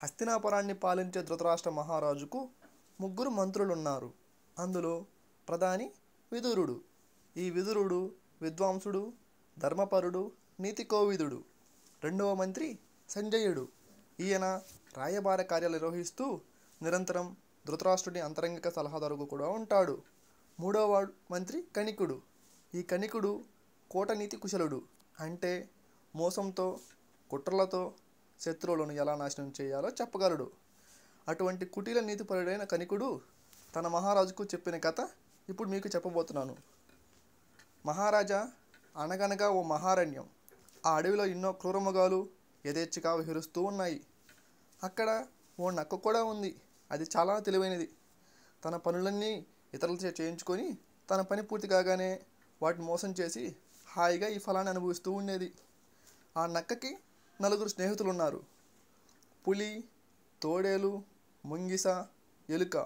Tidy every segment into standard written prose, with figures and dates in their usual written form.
హస్తినాపురాన్ని పాలించే ధృతరాష్ట్ర మహారాజుకు ముగ్గురు మంత్రులున్నారు. అందులో ప్రధాని విదురుడు. ఈ విదురుడు విద్వాంసుడు, ధర్మపరుడు, నీతికోవిదుడు. రెండవ మంత్రి సంజయుడు. ఈయన రాయబార కార్యాలు నిర్వహిస్తూ నిరంతరం ధృతరాష్ట్రుడి అంతరంగిక సలహాదారుగా కూడా ఉంటాడు. మూడవ మంత్రి కణికుడు. ఈ కణికుడు కూటనీతి కుశలుడు. అంటే మోసంతో, కుట్రలతో శత్రువులను ఎలా నాశనం చేయాలో చెప్పగలడు. అటువంటి కుటిల నీతిపరుడైన కణికుడు తన మహారాజుకు చెప్పిన కథ ఇప్పుడు మీకు చెప్పబోతున్నాను. మహారాజా, అనగనగా ఓ మహారణ్యం. ఆ అడవిలో ఎన్నో క్రూరమృగాలు యథేచ్ఛగా విహరిస్తూ ఉన్నాయి. అక్కడ ఓ నక్క కూడా ఉంది. అది చాలా తెలివైనది. తన పనులన్నీ ఇతరులచే చేయించుకొని తన పని పూర్తి కాగానే వాటిని మోసం చేసి హాయిగా ఈ ఫలాన్ని అనుభవిస్తూ ఉండేది. ఆ నక్కకి నలుగురు స్నేహితులు ఉన్నారు. పులి, తోడేలు, ముంగిస, ఎలుక.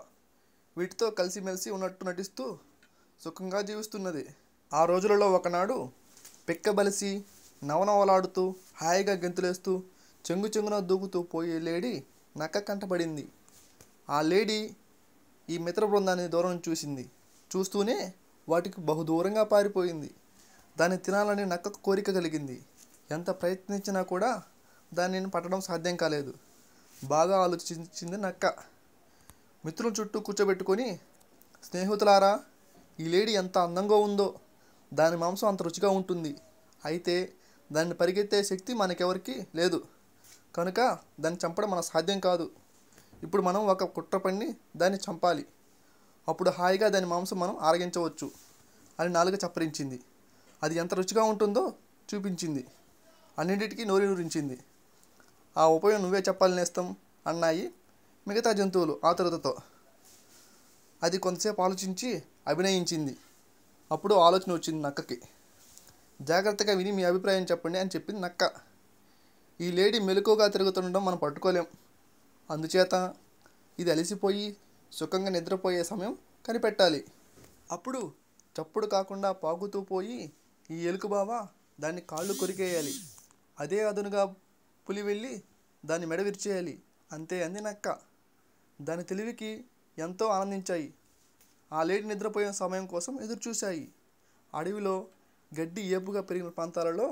వీటితో కలిసిమెలిసి ఉన్నట్టు నటిస్తూ సుఖంగా జీవిస్తున్నది. ఆ రోజులలో ఒకనాడు పిక్కబలిసి నవనవలాడుతూ హాయిగా గెంతులేస్తూ చెంగు చెంగున దూకుతూ పోయే లేడీ నక్క కంటపడింది. ఆ లేడీ ఈ మిత్ర బృందాన్ని దూరం చూసింది. చూస్తూనే వాటికి బహుదూరంగా పారిపోయింది. దాన్ని తినాలని నక్కకు కోరిక కలిగింది. ఎంత ప్రయత్నించినా కూడా దానిని పట్టడం సాధ్యం కాలేదు. బాగా ఆలోచించింది నక్క. మిత్రుల చుట్టూ కూర్చోబెట్టుకొని, స్నేహితులారా, ఈ లేడీ ఎంత అందంగా ఉందో, దాని మాంసం అంత రుచిగా ఉంటుంది. అయితే దాన్ని పరిగెత్తే శక్తి మనకెవరికి లేదు. కనుక దాన్ని చంపడం మన సాధ్యం కాదు. ఇప్పుడు మనం ఒక కుట్ర పన్ని దాన్ని చంపాలి. అప్పుడు హాయిగా దాని మాంసం మనం ఆరగించవచ్చు అని నాలుక చప్పరించింది. అది ఎంత రుచిగా ఉంటుందో చూపించింది. అన్నింటికి నోరూరించింది. ఆ ఉపాయం నువ్వే చెప్పాలి నేస్తం అన్నాయి మిగతా జంతువులు ఆతురతతో. అది కొంతసేపు ఆలోచించి అభినయించింది. అప్పుడు ఆలోచన వచ్చింది నక్కకి. జాగ్రత్తగా విని మీ అభిప్రాయం చెప్పండి అని చెప్పింది నక్క. ఈ లేడీ మెలకువగా తిరుగుతుండడం మనం పట్టుకోలేం. అందుచేత ఇది అలసిపోయి సుఖంగా నిద్రపోయే సమయం కనిపెట్టాలి. అప్పుడు చప్పుడు కాకుండా పాకుతూ పోయి ఈ ఎలుకబావ దాన్ని కాళ్ళు కొరికేయాలి. అదే అదునుగా పులి వెళ్ళి దాన్ని మెడ విరిచేయాలి. అంతే అంది నక్క. దాని తెలివికి ఎంతో ఆనందించాయి. ఆ లేడీ నిద్రపోయే సమయం కోసం ఎదురుచూశాయి. అడవిలో గడ్డి ఏపుగా పెరిగిన ప్రాంతాలలో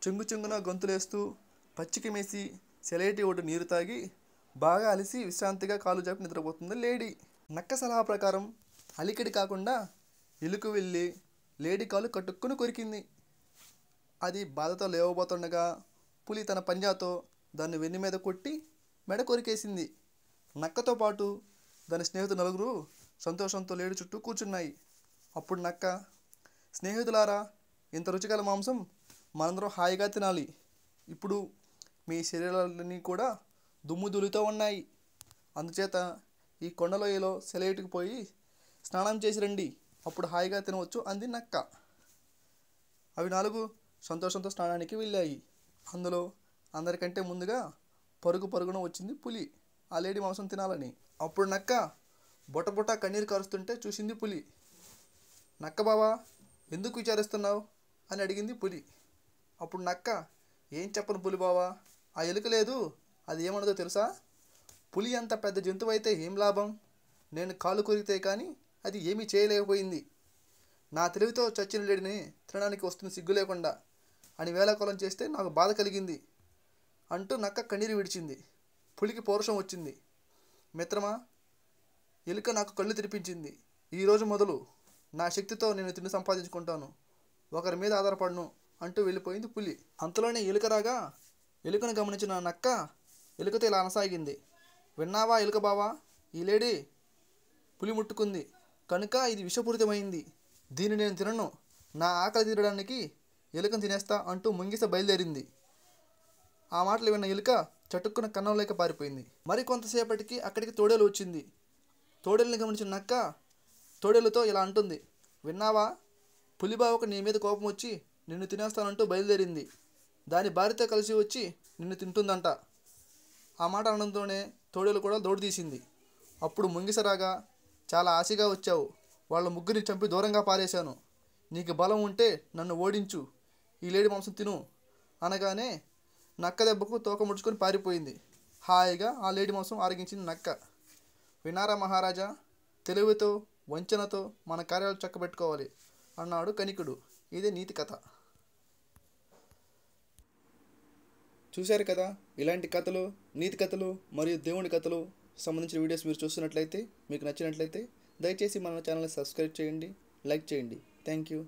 చెంగు చెంగున గొంతులేస్తూ పచ్చిక మేసి సెలయేటి ఒడ్డు నీరు తాగి బాగా అలిసి విశ్రాంతిగా కాలు జాపి నిద్రపోతుంది లేడీ. నక్క సలహా ప్రకారం అలికిడి కాకుండా ఎలుక వెళ్ళి లేడీ కాలు కట్టుక్కుని కొరికింది. అది బాధతో లేవబోతుండగా పులి తన పంజాతో దాన్ని వెన్ను మీద కొట్టి మెడ కొరికేసింది. నక్కతో పాటు దాని స్నేహితులు నలుగురు సంతోషంతో లేడీ చుట్టూ కూర్చున్నాయి. అప్పుడు నక్క, స్నేహితులారా, ఇంత రుచిగల మాంసం మనందరం హాయిగా తినాలి. ఇప్పుడు మీ శరీరాలన్నీ కూడా దుమ్ము ధూళితో ఉన్నాయి. అందుచేత ఈ కొండలోయలో సెలయేటికి పోయి స్నానం చేసి రండి. అప్పుడు హాయిగా తినవచ్చు అంది నక్క. అవి నాలుగు సంతోషంతో స్నానానికి వెళ్ళాయి. అందులో అందరికంటే ముందుగా పరుగున వచ్చింది పులి ఆ లేడీ మాంసం తినాలని. అప్పుడు నక్క బుటబుట కన్నీరు కారుస్తుంటే చూసింది పులి. నక్క బావా, ఎందుకు విచారిస్తున్నావు అని అడిగింది పులి. అప్పుడు నక్క, ఏం చెప్పను పులి బావా, ఆ ఎలుక లేదు, అది ఏమన్నదో తెలుసా? పులి అంత పెద్ద జంతువు అయితే ఏం లాభం? నేను కాలు కొరికితే కానీ అది ఏమీ చేయలేకపోయింది. నా తెలివితో చచ్చిన లేడిని తినడానికి వస్తుంది సిగ్గు లేకుండా అని వేళాకోళం చేస్తే నాకు బాధ కలిగింది అంటూ నక్క కన్నీరు విడిచింది. పులికి పౌరుషం వచ్చింది. మిత్రమా, ఎలుక నాకు కళ్ళు తెరిపించింది. ఈరోజు మొదలు నా శక్తితో నేను తిండి సంపాదించుకుంటాను, ఒకరి మీద ఆధారపడను అంటూ వెళ్ళిపోయింది పులి. అంతలోనే ఎలుక రాగా ఎలుకను గమనించిన నక్క ఎలుకతో ఇలా అనసాగింది. విన్నావా ఎలుక బావా, ఈ లేడీ పులి ముట్టుకుంది కనుక ఇది విషపూరితమైంది. దీన్ని నేను తినను. నా ఆకలి తీరడానికి ఎలుకను తినేస్తా అంటూ ముంగిస బయలుదేరింది. ఆ మాటలు విన్న ఎలుక చటుక్కున కన్నంలోకి పారిపోయింది. మరి కొంతసేపటికి అక్కడికి తోడేలు వచ్చింది. తోడేలుని గమనించిన నక్క తోడేలుతో ఇలా అంటుంది. విన్నావా, పులిబావకు నీ మీద కోపం వచ్చి నిన్ను తినేస్తానంటూ బయలుదేరింది. దాని భార్యతో కలిసి వచ్చి నిన్ను తింటుందంట. ఆ మాట అనడంతోనే తోడేలు కూడా దౌడు తీసింది. అప్పుడు ముంగిస రాగా, చాలా ఆశగా వచ్చావు, వాళ్ళ ముగ్గురిని చంపి దూరంగా పారేశాను. నీకు బలం ఉంటే నన్ను ఓడించు, ఈ లేడీ మాంసం తిను అనగానే నక్క దెబ్బకు తోక ముడుచుకొని పారిపోయింది. హాయిగా ఆ లేడి మాంసం ఆరగించింది నక్క. వినారా మహారాజా, తెలివితో వంచనతో మన కార్యాలు చక్కబెట్టుకోవాలి అన్నాడు కనికుడు. ఇదే నీతి కథ. చూశారు కదా, ఇలాంటి కథలు, నీతి కథలు మరియు దేవుని కథలు సంబంధించిన వీడియోస్ మీరు చూస్తున్నట్లయితే, మీకు నచ్చినట్లయితే దయచేసి మన ఛానల్ని సబ్స్క్రైబ్ చేయండి, లైక్ చేయండి. Thank you.